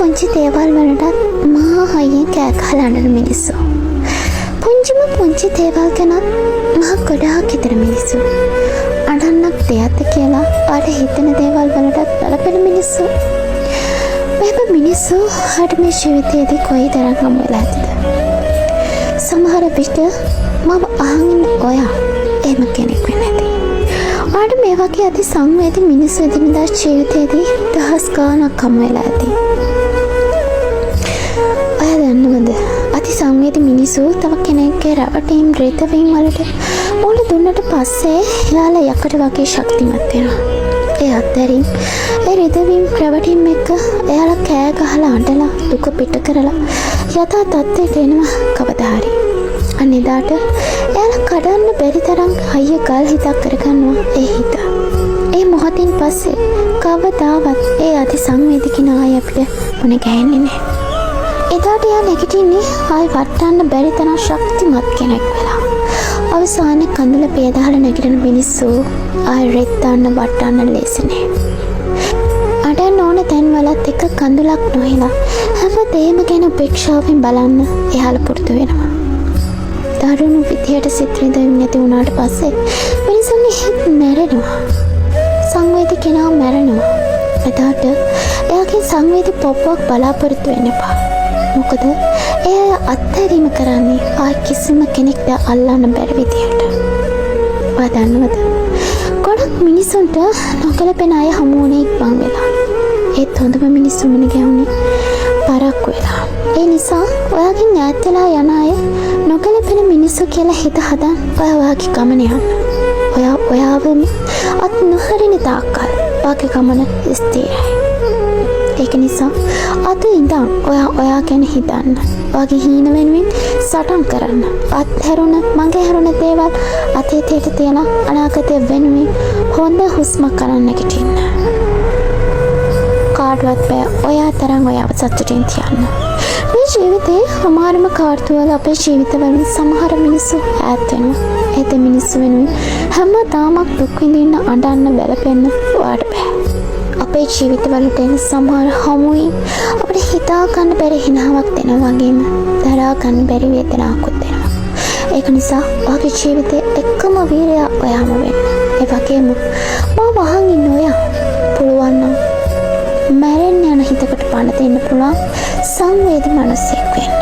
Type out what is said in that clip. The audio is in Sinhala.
පුංචි දේවල් වලටත් මහා හයියෙන් කෑ ගහලා අඬන මිනිස්සු. පුංචි දේවල් ගැනත් මහා ගොඩාක් හිතන මිනිස්සු. අඬන්නක් දෙයක්ද කියලා අර හිතන දේවල් වලටත් බලපෙන මිනිස්සු. මෙහෙම මිනිස්සු හට මේ ජීවිතයේදී කොයි තරම් හමු වෙලා ඇතිද? සමහර විට මම අහන් ඔයා එහෙම කෙනෙක් වෙන්නේ නැති. ආඩ මේ වගේ අති සංවේදී මිනිස්සු එදිනදා ජීවිතයේදී දහස් ගාණක් හමු වෙලා ඇති. ඔයා දන්නවද? අති සංවේදී මිනිස්සු තව කෙනෙක්ගේ රැවටීම් රිදවීම් වලට මුල දුන්නට පස්සේ එයාලා යකඩ වගේ ශක්තිමත් වෙනවා. ඒ අතරින් ඒ රිදවීම් රැවටීම් එක එයාලා කෑ ගහලා අඬලා දුක පිට කරලා යථා තත්ත්වයට එනවා කවදා හරි. අනිදාට එයාලා කඩන්න බැරි තරම් හයිය ගල් හිතක් කරගන්නවා ඒ හිත. ඒ මොහොතින් පස්සේ කවදාවත් ඒ අති සංවේදී කෙනා අපිට මොන ගෑන්නේ නැහැ. එදාට එයා නැගිටින්නේ ආයි වටන්න බැරි තරම් ශක්තිමත් කෙනෙක් වෙලා. අවසානයේ කඳුල පේදාල නැගිටින මිනිස්සු ආයි රෙත්තන්න වටන්න ලේසි නෑ. අඬන්න ඕන තැන්වලත් එක කඳුලක් නොහිලා හැමදේම ගැන උපේක්ෂාවෙන් බලන්න එයාලා පුරුදු වෙනවා. දරුණු විදියට සිත් රිදෙන්නේ නැති වුණාට පස්සේ මිනිස්සුන්ගේ හිත මැරෙනවා. සංවේදී කෙනා මැරෙනවා. එදාට එයාගේ සංවේදී පොප්පක් බලාපොරොත්තු වෙන්න එපා. මොකද එයා අත්හැරීම කරන්නේ ආයි කිසිම කෙනෙක්ට අල්ලන්න බැරි විදියට. ඔයා දන්නවද? ගොඩක් මිනිස්සුන්ට නොකලපෙන අය හමු වුණේ ඉක්මන් වෙලා. ඒත් හොඳම මිනිස්සු මුණ ගැහුනේ පරක්කු වෙලා. ඒ නිසා ඔයාගෙන් ඈත් වෙලා යන අය නොකලපෙන මිනිස්සු කියලා හිත හදන් ඔයාගේ ගමන යන්න. ඔයාවම අත් නොහරින තාක්කල් ඔයාගේ ගමන ස්ථිරයි. ඒක නිසා අද ඉඳන් ඔයා ගැන හිතන්න. ඔයාගේ හීන වෙනුවෙන් සටන් කරන්න. අත්හැරුණ මගේ හැරුණ දේවල් අතීතයට තියලා අනාගතය වෙනුවෙන් හොඳ හුස්මක් ගන්න නැගිටින්න. කාටවත් බෑ ඔයා තරම් ඔයාව සතුටින් තියන්න. මේ ජීවිතේ අමාරුම කාර්තුවල අපේ ජීවිතවලින් සමහර මිනිස්සු ඈත් වෙනවා. ඒත් මිනිස්සු වෙනුවෙන් හැමදාමක් දුක් විඳින්න අඬන්න බැලපෙන්න ඔයාට බෑ. අපේ ජීවිතවලට එන සමහර හමුවෙන් අපිට හිතා ගන්න බැරි හිනාවක් දෙනවා වගේම දරා ගන්න බැරි වේදනාවකුත් දෙනවා. ඒක නිසා ඔයාගේ ජීවිතේ එකම වීරයා ඔයාම වෙන්න. ඒ වගේම මම වහන් ඉන්න ඔයා පුළුවන් නම් මැරෙන්න යන හිතකට පණ දෙන්න පුළුවන් සංවේදී මිනිසෙක් වෙන්න.